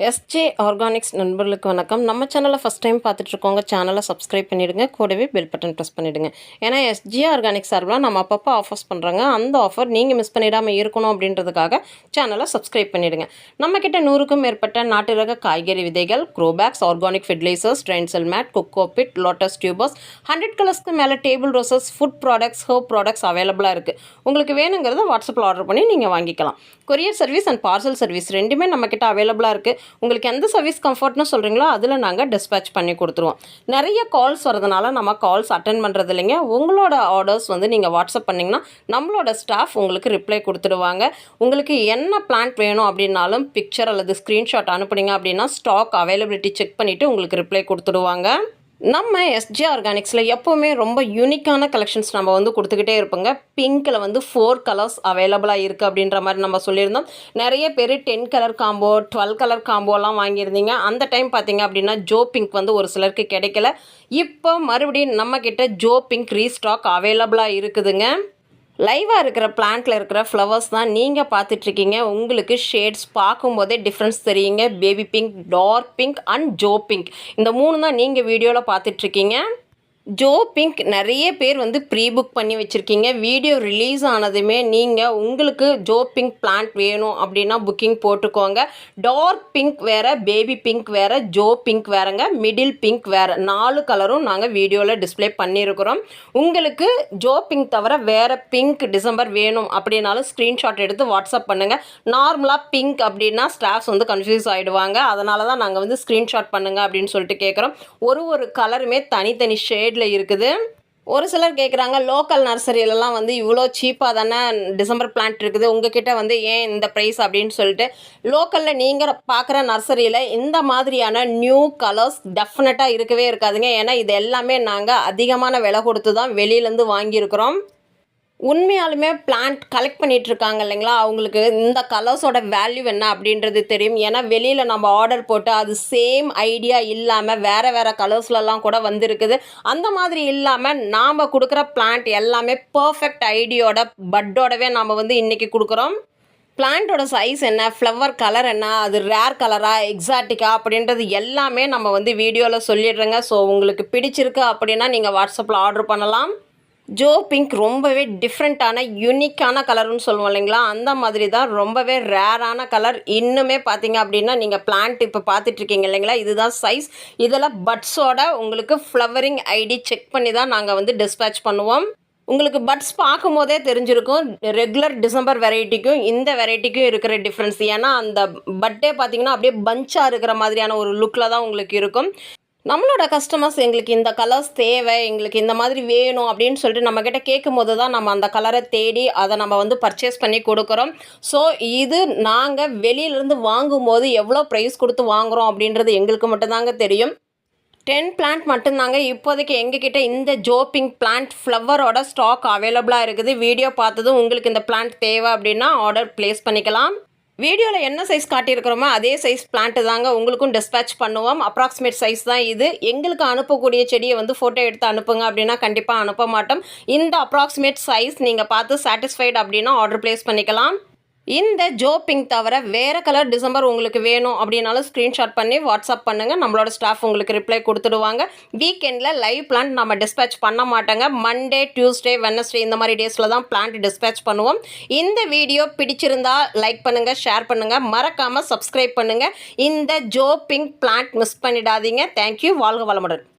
SJ organics நண்பர்களுக்கு வணக்கம். நம்ம சேனலை ஃபஸ்ட் டைம் பார்த்துட்ருக்கோங்க, சேனலை சப்ஸ்கிரைப் பண்ணிவிடுங்க, கூடவே பெல் பட்டன் ப்ரெஸ் பண்ணிவிடுங்க. ஏன்னா எஸ்ஜே ஆர்கானிக்ஸ் சார்பில் நம்ம அப்பப்போ ஆஃபர்ஸ் பண்ணுறாங்க. அந்த ஆஃபர் நீங்கள் மிஸ் பண்ணிடாமல் இருக்கணும் அப்படின்றதுக்காக சேனலை சப்ஸ்கிரைப் பண்ணிவிடுங்க. நம்மக்கிட்ட 100க்கும் மேற்பட்ட நாட்டு ரக காய்கறி விதைகள், grow bags, organic fertilisers, drain cell mat, cocopeat, lotus tubers, 100 கலர்ஸ்க்கு மேலே table roses, food products, herb products அவைலபிளாக இருக்குது. உங்களுக்கு வேணுங்கிறத வாட்ஸ்அப்பில் ஆர்டர் பண்ணி நீங்கள் வாங்கிக்கலாம். Courier service and parcel service ரெண்டுமே நம்மக்கிட்ட அவைலபிளாக இருக்குது. உங்களுக்கு எந்த சர்வீஸ் கம்ஃபர்ட்னு சொல்கிறீங்களோ அதில் நாங்கள் டிஸ்பேச் பண்ணி கொடுத்துருவோம். நிறைய கால்ஸ் வரதுனால நம்ம கால்ஸ் அட்டென்ட் பண்ணுறது இல்லைங்க. உங்களோட ஆர்டர்ஸ் நீங்கள் வாட்ஸ்அப் பண்ணிங்கன்னா நம்மளோட ஸ்டாஃப் உங்களுக்கு ரிப்ளை கொடுத்துடுவாங்க. உங்களுக்கு என்ன பிளான்ட் வேணும் அப்படின்னாலும் பிக்சர் அல்லது ஸ்க்ரீன்ஷாட் அனுப்புனீங்க அப்படின்னா ஸ்டாக் அவைலபிலிட்டி செக் பண்ணிவிட்டு உங்களுக்கு ரிப்ளை கொடுத்துடுவாங்க. நம்ம எஸ்ஜே ஆர்கானிக்ஸில் எப்போவுமே ரொம்ப யூனிக்கான கலெக்ஷன்ஸ் நம்ம கொடுத்துக்கிட்டே இருப்போங்க. பிங்க்கில் 4 கலர்ஸ் அவைலபிளாக இருக்குது அப்படின்ற மாதிரி நம்ம சொல்லியிருந்தோம். நிறைய பேர் 10 கலர் காம்போ, 12 கலர் காம்போலாம் வாங்கியிருந்தீங்க. அந்த டைம் பார்த்தீங்க அப்படின்னா ஜோ பிங்க் ஒரு சிலருக்கு கிடைக்கல. இப்போ மறுபடியும் நம்மக்கிட்ட ஜோ பிங்க் ரீஸ்டாக் அவைலபிளாக இருக்குதுங்க. லைவாக இருக்கிற பிளான்ட்டில் இருக்கிற ஃப்ளவர்ஸ் தான் நீங்கள் பார்த்துட்ருக்கீங்க. உங்களுக்கு ஷேட்ஸ் பார்க்கும்போதே டிஃப்ரென்ஸ் தெரியுங்க. Baby pink, dark pink and ஜோ பிங்க், இந்த 3 தான் நீங்கள் வீடியோவில் பார்த்துட்ருக்கீங்க. ஜோ பிங்க் நிறைய பேர் ப்ரீ புக் பண்ணி வச்சுருக்கீங்க. வீடியோ ரிலீஸ் ஆனதுமே நீங்கள் உங்களுக்கு ஜோ பிங்க் பிளான்ட் வேணும் அப்படின்னா புக்கிங் போட்டுக்கோங்க. டார்க் பிங்க் வேறு, பேபி பிங்க் வேறு, ஜோ பிங்க் வேறுங்க, மிடில் பிங்க் வேறு, 4 கலரும் நாங்கள் வீடியோவில் டிஸ்பிளே பண்ணியிருக்கிறோம். உங்களுக்கு ஜோ பிங்க் தவிர வேறு பிங்க் டிசம்பர் வேணும் அப்படின்னாலும் ஸ்க்ரீன்ஷாட் எடுத்து வாட்ஸ்அப் பண்ணுங்கள். நார்மலாக பிங்க் அப்படின்னா ஸ்டாஃப்ஸ் கன்ஃபியூஸ் ஆகிடுவாங்க. அதனால தான் நாங்கள் ஸ்க்ரீன்ஷாட் பண்ணுங்கள் அப்படின்னு சொல்லிட்டு கேட்குறோம். ஒரு கலருமே தனித்தனி ஷேட் இருக்குது. ஒரு சிலர் கேட்குறாங்க, லோக்கல் நர்சரியிலலாம் இவ்வளோ சீப்பாக தானே டிசம்பர் பிளான்ட் இருக்குது, உங்ககிட்ட ஏன் இந்த ப்ரைஸ் அப்படின்னு சொல்லிட்டு. லோக்கலில் நீங்கள் பார்க்குற நர்சரியில் இந்த மாதிரியான நியூ கலர்ஸ் டெஃபினட்டாக இருக்கவே இருக்காதுங்க. ஏன்னா இது எல்லாமே நாங்கள் அதிகமான விலை கொடுத்து தான் வெளியிலேருந்து வாங்கியிருக்கிறோம். உண்மையாலுமே பிளான்ட் கலெக்ட் பண்ணிகிட்ருக்காங்க இல்லைங்களா, அவங்களுக்கு இந்த கலர்ஸோட வேல்யூ என்ன அப்படின்றது தெரியும். ஏன்னா வெளியில் நம்ம ஆர்டர் போட்டு அது சேம் ஐடியா இல்லாமல் வேறு கலர்ஸ்லலாம் கூட வந்திருக்குது. அந்த மாதிரி இல்லாமல் நாம் கொடுக்குற பிளான்ட் எல்லாமே பர்ஃபெக்ட் ஐடியோட பட்டோடவே நாம் இன்றைக்கி கொடுக்குறோம். பிளான்ட்டோட சைஸ் என்ன, ஃப்ளவர் கலர் என்ன, அது ரேர் கலரா, எக்ஸாட்டிக்கா அப்படின்றது எல்லாமே நம்ம வீடியோவில் சொல்லிடுறோங்க. ஸோ உங்களுக்கு பிடிச்சிருக்கு அப்படின்னா நீங்கள் வாட்ஸ்அப்பில் ஆர்டர் பண்ணலாம். ஜோ பிங்க் ரொம்பவே டிஃப்ரெண்ட்டான யூனிக்கான கலர்னு சொல்லுவோம் இல்லைங்களா, அந்த மாதிரி தான் ரொம்பவே ரேரான கலர். இன்னுமே பார்த்தீங்க அப்படின்னா நீங்கள் பிளான்ட் இப்போ பார்த்துட்ருக்கீங்க இல்லைங்களா, இதுதான் சைஸ். இதில் பட்ஸோட உங்களுக்கு ஃப்ளவரிங் ஐடி செக் பண்ணி தான் நாங்கள் டிஸ்பேச் பண்ணுவோம். உங்களுக்கு பட்ஸ் பார்க்கும் போதே தெரிஞ்சிருக்கும் ரெகுலர் டிசம்பர் வெரைட்டிக்கும் இந்த வெரைட்டிக்கும் இருக்கிற டிஃப்ரென்ஸ். ஏன்னா அந்த பட்டே பார்த்தீங்கன்னா அப்படியே பஞ்சாக இருக்கிற மாதிரியான ஒரு லுக்கில் தான் உங்களுக்கு இருக்கும். நம்மளோட கஸ்டமர்ஸ் எங்களுக்கு இந்த கலர்ஸ் தேவை, எங்களுக்கு இந்த மாதிரி வேணும் அப்படின்னு சொல்லிட்டு நம்மக்கிட்ட கேட்கும் போது தான் நம்ம அந்த கலரை தேடி அதை நம்ம பர்ச்சேஸ் பண்ணி கொடுக்குறோம். ஸோ இது நாங்கள் வெளியிலேருந்து வாங்கும்போது எவ்வளோ ப்ரைஸ் கொடுத்து வாங்குகிறோம் அப்படின்றது எங்களுக்கு மட்டும்தாங்க தெரியும். 10 பிளான்ட் மட்டும்தாங்க இப்போதைக்கு எங்ககிட்ட இந்த ஜோ பிங்க் பிளான்ட் ஃப்ளவரோட ஸ்டாக் அவைலபிளாக இருக்குது. வீடியோ பார்த்ததும் உங்களுக்கு இந்த பிளான்ட் தேவை அப்படின்னா ஆர்டர் ப்ளேஸ் பண்ணிக்கலாம். வீடியோவில் என்ன சைஸ் காட்டியிருக்கிறோமோ அதே சைஸ் பிளான்ட்டு தாங்க உங்களுக்கும் டிஸ்பேச் பண்ணுவோம். அப்ராக்சிமேட் சைஸ் தான் இது. எங்களுக்கு அனுப்பக்கூடிய செடியை ஃபோட்டோ எடுத்து அனுப்புங்க அப்படின்னா கண்டிப்பாக அனுப்ப மாட்டோம். இந்த அப்ராக்சிமேட் சைஸ் நீங்கள் பார்த்து சாட்டிஸ்ஃபைட் அப்படின்னா ஆர்டர் ப்ளேஸ் பண்ணிக்கலாம். இந்த ஜோ பிங்க் தவிர வேறு கலர் டிசம்பர் உங்களுக்கு வேணும் அப்படின்னாலும் ஸ்க்ரீன்ஷாட் பண்ணி வாட்ஸ்அப் பண்ணுங்கள். நம்மளோட ஸ்டாஃப் உங்களுக்கு ரிப்ளை கொடுத்துடுவாங்க. வீக்கெண்டில் லைவ் பிளான்ட் நம்ம டிஸ்பேச் பண்ண மாட்டோங்க. மண்டே, டியூஸ்டே, வெட்னஸ்டே இந்த மாதிரி டேஸில் தான் பிளான்ட் டிஸ்பேச் பண்ணுவோம். இந்த வீடியோ பிடிச்சிருந்தா லைக் பண்ணுங்கள், ஷேர் பண்ணுங்கள், மறக்காமல் சப்ஸ்கிரைப் பண்ணுங்கள். இந்த ஜோ பிங்க் பிளான்ட் மிஸ் பண்ணிடாதீங்க. தேங்க்யூ. வாழ்க வளமுடன்.